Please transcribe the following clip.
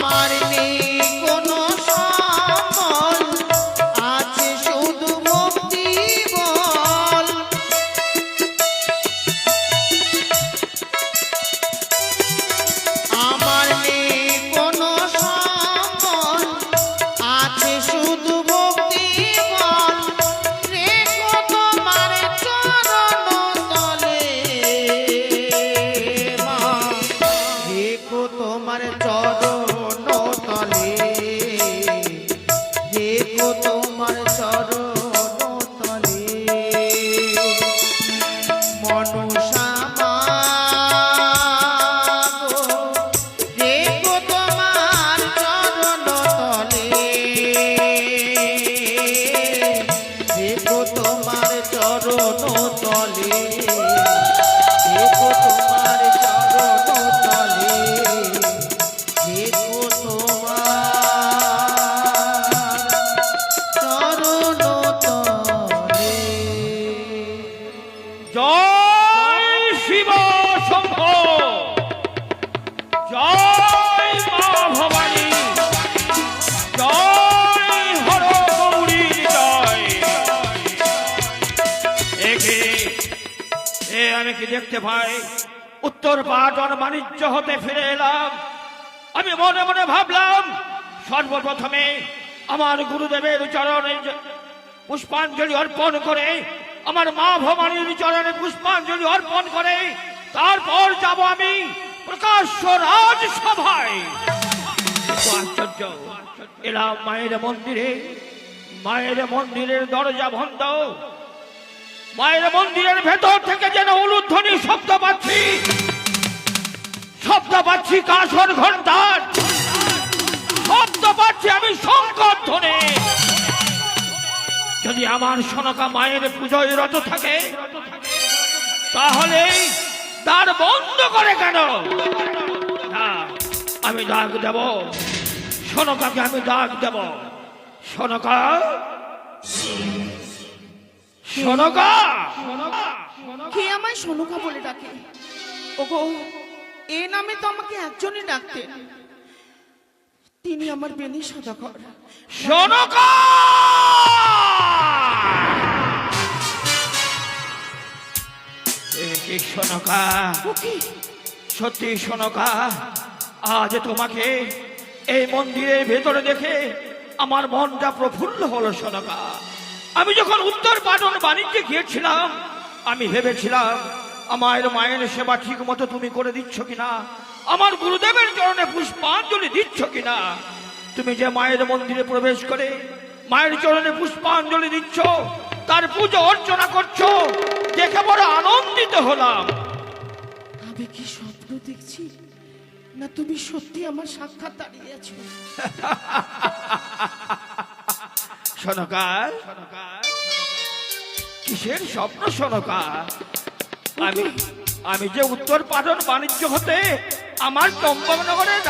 আমার নেই কোনো সম্বল, আছে শুধু ভক্তি বল। আমার নেই কোনো সম্বল, আছে শুধু ভক্তি বল। রেখো তোমার চরণ তলে মা, রেখো তোমার চরণ তলে, রেখো তোমার চরণ তলে। মনসা মা গো, রেখো তোমার চরণ তলে, রেখো তোমার চরণ তলে, রেখো তোমার চরণ তলে, রেখো তোমার চরণ তলে। জয় শিব শম্ভো, জয় মা ভবানী, জয় হর গৌরী জয়। আমি কি দেখতে পাই উত্তর পাটন বাণিজ্য হতে ফিরে এলাম। আমি মনে মনে ভাবলাম সর্বপ্রথমে আমার গুরুদেবের চরণে পুষ্পাঞ্জলি অর্পণ করে, আমার মা ভবানীর চরণে পুষ্পাঞ্জলি অর্পণ করে তারপর যাব আমি প্রকাশ্য রাজসভায়। কিন্তু আশ্চর্য, এলাম মায়ের মন্দিরে, মায়ের মন্দিরের দরজা বন্ধ। মায়ের মন্দিরের ভেতর থেকে যেন উলুধ্বনি শব্দ পাচ্ছি, শব্দ পাচ্ছি কাসর ঘণ্টার, শব্দ পাচ্ছি আমি শঙ্কর ধ্বনি। যদি আমার সনকা মায়ের পুজোয় রত থাকে তাহলে দ্বার বন্ধ করে কেন? না, আমি ডাক দেব সনকাকে, আমি ডাক দেব। সনকা, সনকা। কে আমায় সনকা বলে ডাকে? ওগো, এ নামে তো আমাকে একজনই ডাকতেন, তিনি আমার বেনি সদাগর। সনকা, কি সনকা? সত্যি সনকা, আজ তোমাকে এই মন্দিরের ভেতরে দেখে আমার মনটা প্রফুল্ল হলো সনকা। আমি যখন উত্তর পাটন বাণিজ্যে গিয়েছিলাম আমি ভেবেছিলাম আমার মায়ের সেবা ঠিক মতো তুমি করে দিচ্ছ কিনা, আমার গুরুদেবের চরণে পুষ্পাঞ্জলি দিচ্ছ কিনা। তুমি যে মায়ের মন্দিরে প্রবেশ করে মায়ের চরণে পুষ্পাঞ্জলি দিচ্ছ, তার পুজো অর্চনা করছো, দেখে বড় আনন্দিত হলাম। আমি কি স্বপ্ন দেখছি, না তুমি সত্যি আমার সাক্ষাৎ দাঁড়িয়েছো? সনকা, কিসের স্বপ্ন সনকা? আমি যে উত্তর পাটন বাণিজ্য হতে আমার চম্পকনগরের